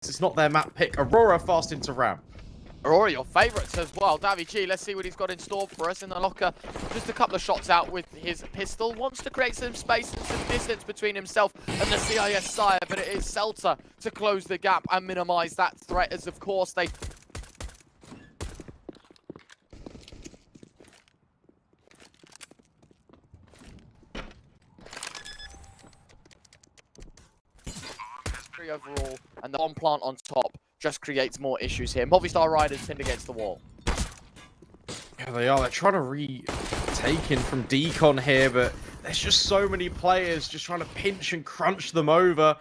It's not their map pick. Aurora fast into ramp. Aurora, your favourites as well. Davy G, let's see what he's got in store for us in the locker. Just a couple of shots out with his pistol. Wants to create some space and some distance between himself and the CIS sire, but it is Celta to close the gap and minimise that threat, as of course they... overall, and the bomb plant on top just creates more issues here. Movistar Riders pinned against the wall. Yeah, they are. They're trying to retake in from Decon here, but there's just so many players just trying to pinch and crunch them over.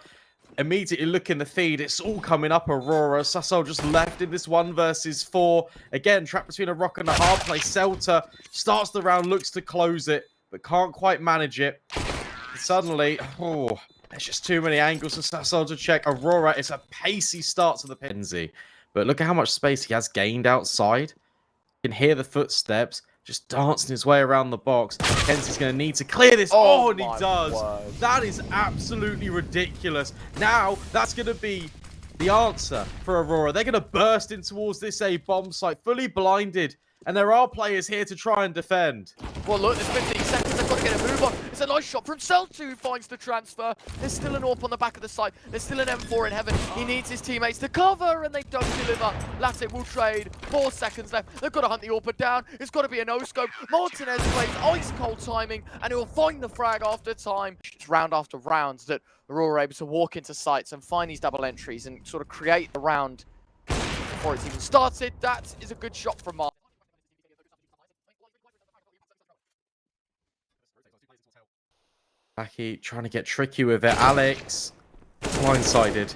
Immediately look in the feed, it's all coming up Aurora. Sasso just left in this 1 versus 4. Again, trapped between a rock and a hard place. Celta starts the round, looks to close it, but can't quite manage it. And suddenly, there's just too many angles for Sasso to check. Aurora, it's a pacey start to the Penzi. But look at how much space he has gained outside. You can hear the footsteps just dancing his way around the box. Kenzie's going to need to clear this. Oh, and he does. Word. That is absolutely ridiculous. Now, that's going to be the answer for Aurora. They're going to burst in towards this A bomb site, fully blinded. And there are players here to try and defend. Well, look, there's 15 seconds. They've got to get a move on. It's a nice shot from Celta, who finds the transfer. There's still an AWP on the back of the site. There's still an M4 in heaven. He needs his teammates to cover, and they don't deliver. Latic will trade. 4 seconds left. They've got to hunt the AWP down. It's got to be a no-scope. Martinez plays ice-cold timing, and he'll find the frag after time. It's round after round that Aurora are able to walk into sites and find these double entries and sort of create the round before it's even started. That is a good shot from Mark. Lucky trying to get tricky with it. Alex blindsided.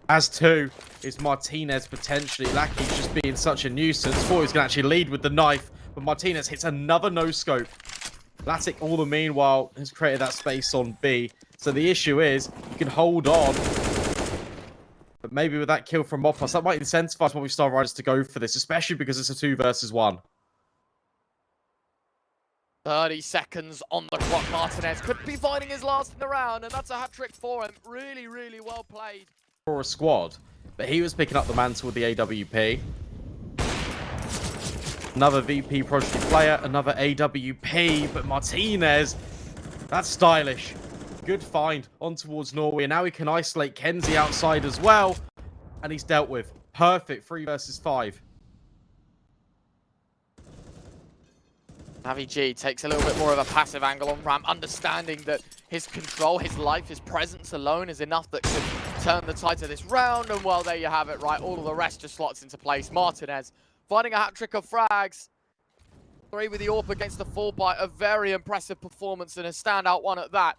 As two is Martinez potentially. Lucky's just being such a nuisance. Thought he was going to actually lead with the knife, but Martinez hits another no-scope. Latic, all the meanwhile, has created that space on B. So the issue is, you can hold on. But maybe with that kill from Mopus, that might incentivize Movistar Riders to go for this, especially because it's a 2 versus 1. 30 seconds on the clock. Martinez could be finding his last in the round, and that's a hat-trick for him. Really, really well played. For a squad, but he was picking up the mantle with the AWP. Another VP Prodigy player, another AWP, but Martinez, that's stylish. Good find on towards Norway, and now he can isolate Kenzie outside as well, and he's dealt with. Perfect 3 versus 5. Navi G takes a little bit more of a passive angle on ramp, understanding that his control, his life, his presence alone is enough that could turn the tide of this round. And well, there you have it, right? All of the rest just slots into place. Martinez finding a hat-trick of frags. 3 with the AWP against the 4 by a very impressive performance and a standout one at that.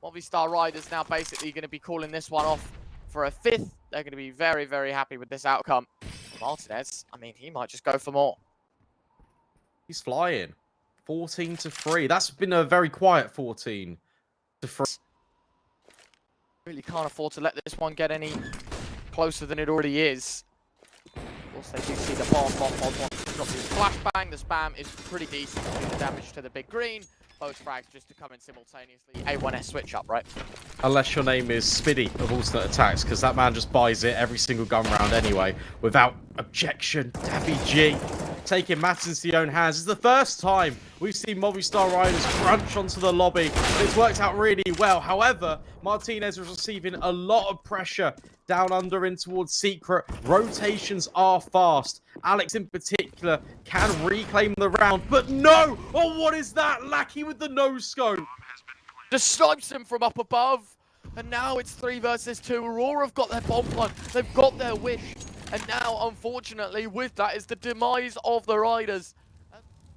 Movistar Riders now basically going to be calling this one off for a 5th. They're going to be very, very happy with this outcome. Martinez, I mean, he might just go for more. He's flying. 14-3. That's been a very quiet 14-3. Really can't afford to let this one get any closer than it already is. Of course, they do see the bomb. Mod wants to drop his flashbang. The spam is pretty decent. Doing the damage to the big green. Both frags just to come in simultaneously. A1S switch up, right? Unless your name is Spiddy of Alternate Attacks, because that man just buys it every single gun round anyway, without objection. Davy G taking matters into his own hands. It's the first time we've seen Movistar Riders crunch onto the lobby, but it's worked out really well. However, Martinez is receiving a lot of pressure down under in towards Secret. Rotations are fast. Alex in particular can reclaim the round, but no! Oh, what is that? Lackey with the no-scope. Just snipes him from up above. And now it's 3 versus 2. Aurora have got their bomb plan. They've got their wish. And now, unfortunately, with that is the demise of the Riders.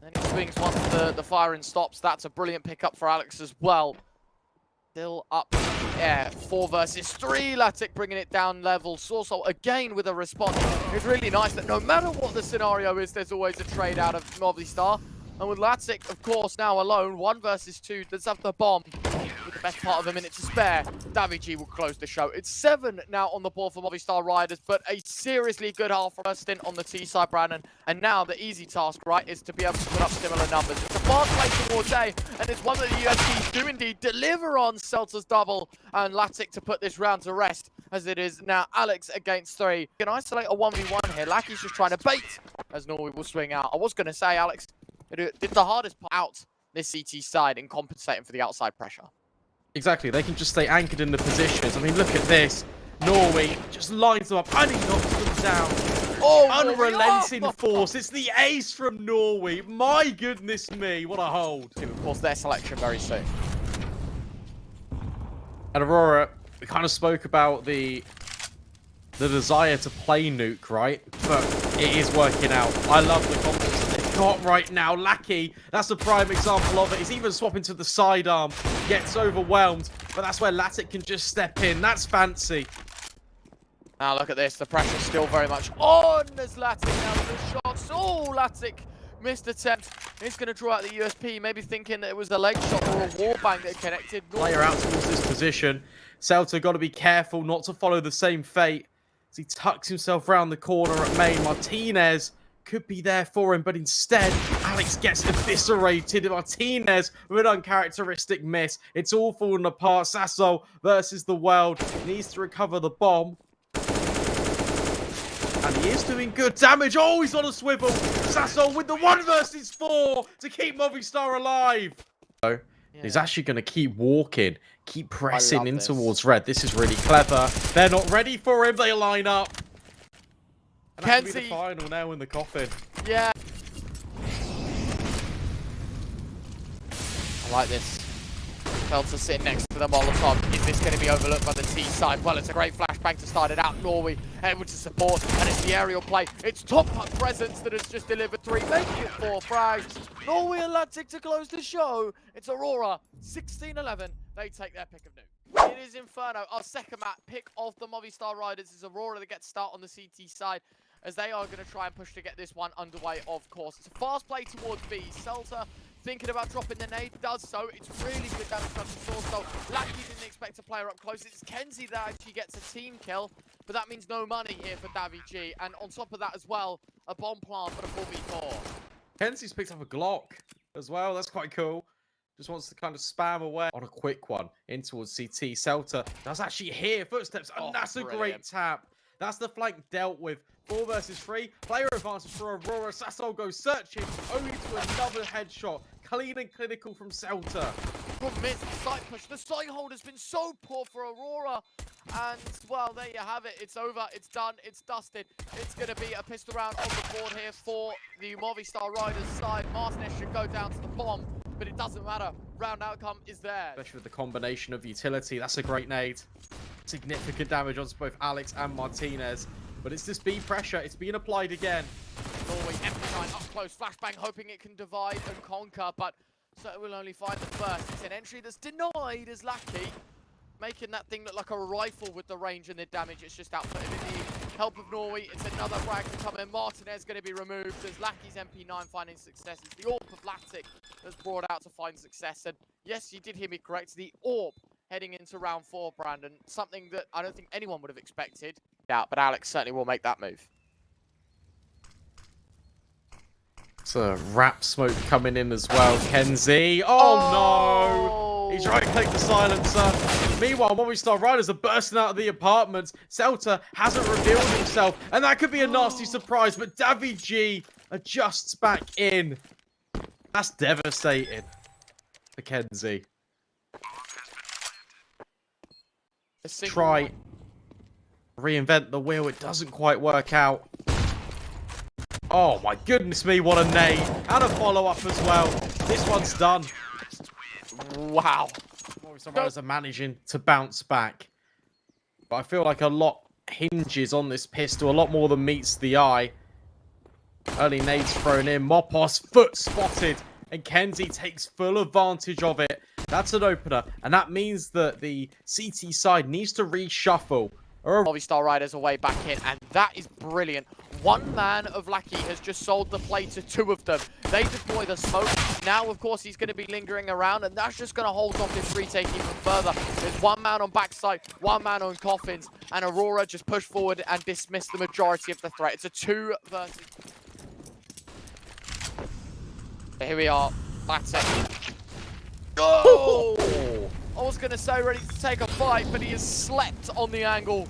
And he swings once the firing stops. That's a brilliant pickup for Alex as well. Still up in the air. 4 versus 3. Latic bringing it down level. Sorso again with a response. It's really nice that no matter what the scenario is, there's always a trade out of Movistar. And with Latic, of course, now alone, 1 versus 2. Does have the bomb. With the best part of a minute to spare, Davy G will close the show. It's 7 now on the board for Movistar Riders, but a seriously good half for a stint on the T side, Brandon. And now the easy task, right, is to be able to put up similar numbers. It's a fast play towards A, and it's one that the USPs do indeed deliver on Celta's double, and Latic to put this round to rest. as it is now Alex against 3. Can isolate a 1v1 here. Lucky's just trying to bait as Norway will swing out. I was going to say Alex did the hardest part out this CT side in compensating for the outside pressure. Exactly, they can just stay anchored in the positions. I mean, look at this. Norway just lines them up and he knocks them down. Oh, unrelenting force. It's the ace from Norway. My goodness me, what a hold. Of course, their selection very soon. And Aurora, we kind of spoke about the desire to play Nuke, right? But it is working out. I love the confidence that they've got right now. Lackey, that's a prime example of it. He's even swapping to the sidearm, gets overwhelmed, but that's where Latic can just step in. That's fancy. Now look at this, the pressure's still very much on as Latic now with the shots. Oh, Latic missed attempt. He's going to draw out the USP, maybe thinking that it was a leg shot or a wallbang that connected. Player out towards this position. Celta got to be careful not to follow the same fate as he tucks himself around the corner at main. Martinez could be there for him, but instead, Alex gets eviscerated. Martinez with an uncharacteristic miss. It's all falling apart. Sasso versus the world. Needs to recover the bomb. And he is doing good damage. Oh, he's on a swivel. Sasso with the 1 versus 4 to keep Movistar alive. So, he's actually going to keep walking, keep pressing in towards red. This is really clever. They're not ready for him. They line up. And that could be the final nail in the coffin. Yeah. I like this. Felter sitting next to the Molotov. Is this going to be overlooked by the T side? Well, it's a great flashbang to start it out. Norway able to support, and it's the aerial play. It's Top Presence that has just delivered 3, making it 4 frags. Norway and Latic to close the show. It's Aurora, 16-11. They take their pick of Nuke. It is Inferno. Our second map pick of the Movistar Riders is Aurora that gets start on the CT side, as they are going to try and push to get this one underway, of course. It's a fast play towards B. Celta thinking about dropping the nade, does so. It's really good damage from the source, though. Lackey didn't expect a player up close. It's Kenzie that actually gets a team kill, but that means no money here for Davy G. And on top of that as well, a bomb plant for the 4v4. Kenzie's picked up a Glock as well. That's quite cool. Just wants to kind of spam away on a quick one in towards CT. Celta does actually hear footsteps, and that's a great tap. That's the flank dealt with. 4 versus 3. Player advantage for Aurora. Sasso goes searching, only to another headshot. Clean and clinical from Celta. Problem is, the site push. The site hold has been so poor for Aurora. And, well, there you have it. It's over. It's done. It's dusted. It's going to be a pistol round on the board here for the Movistar Riders side. Martinez should go down to the bomb, but it doesn't matter. Round outcome is there. Especially with the combination of utility. That's a great nade. Significant damage onto both Alex and Martinez. But it's this B pressure. It's being applied again. Norway MP9 up close. Flashbang hoping it can divide and conquer, but so it will only find the first. It's an entry that's denied as Lackey, making that thing look like a rifle with the range and the damage. It's just outputted with the help of Norway. It's another frag to come in. Martinez going to be removed as Lackey's MP9 finding success. It's the AWP of Latic that's brought out to find success. And yes, you did hear me correct. The AWP heading into round 4, Brandon. Something that I don't think anyone would have expected. Yeah, but Alex certainly will make that move. It's a wrap smoke coming in as well. Kenzie. Oh no! He's right to click the silencer. Meanwhile, Movistar Riders are bursting out of the apartments. Celta hasn't revealed himself, and that could be a nasty surprise, but Davy G adjusts back in. That's devastating for Kenzie. Try reinvent the wheel. It doesn't quite work out. Oh my goodness me, what a nade. And a follow-up as well. This one's done. Wow. Movistar Riders are managing to bounce back. But I feel like a lot hinges on this pistol. A lot more than meets the eye. Early nades thrown in. Mopos foot spotted. And Kenzie takes full advantage of it. That's an opener. And that means that the CT side needs to reshuffle. Movistar Riders are way back in, and that is brilliant. One man of Lackey has just sold the play to 2 of them. They deploy the smoke. Now, of course, he's going to be lingering around, and that's just going to hold off this retake even further. There's 1 man on backside, 1 man on coffins, and Aurora just push forward and dismiss the majority of the threat. It's a 2 versus... Here we are. That's it. Oh! I was going to say ready to take a fight, but he has slept on the angle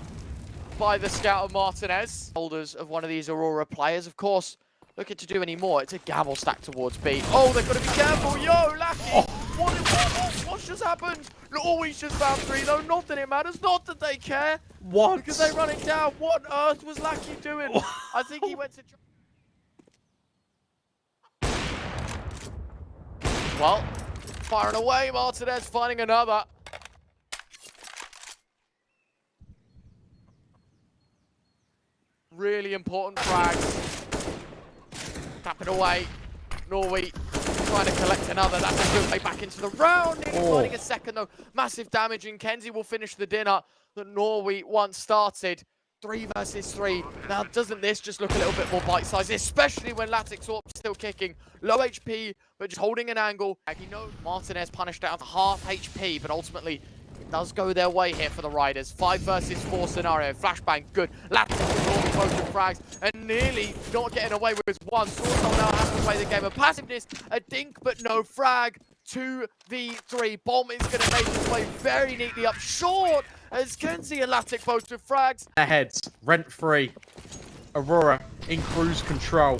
by the scout of Martinez. Holders of one of these Aurora players, of course, looking to do any more. It's a gamble stack towards B. Oh, they've got to be careful. Yo, Lackey. What's just happened? Always just found 3 though. Not that it matters. Not that they care. What? Because they're running down. What on earth was Lackey doing? I think he went to... Well, firing away. Martinez finding another. Really important frags. Tapping away. Norway trying to collect another. That's a good way back into the round. Nearly finding a second though. Massive damage, and Kenzie will finish the dinner that Norway once started. 3 versus 3. Now, doesn't this just look a little bit more bite-sized, especially when Latic's still kicking? Low HP, but just holding an angle. You know, Martinez punished out of half HP, but ultimately it does go their way here for the Riders. 5 versus 4 scenario. Flashbang, good. Latic with Norway both with frags, and nearly not getting away with one. Sourcewell now has to play the game of passiveness. A dink, but no frag. 2v3. Bomb is going to make its way very neatly up short as Kenzie and Latic both with frags. Aheads, rent-free. Aurora in cruise control.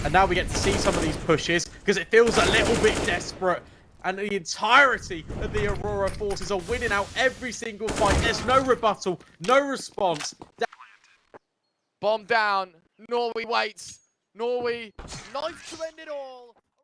And now we get to see some of these pushes because it feels a little bit desperate. And the entirety of the Aurora forces are winning out every single fight. There's no rebuttal, no response. Bomb down. Norway waits. Norway, knife to end it all.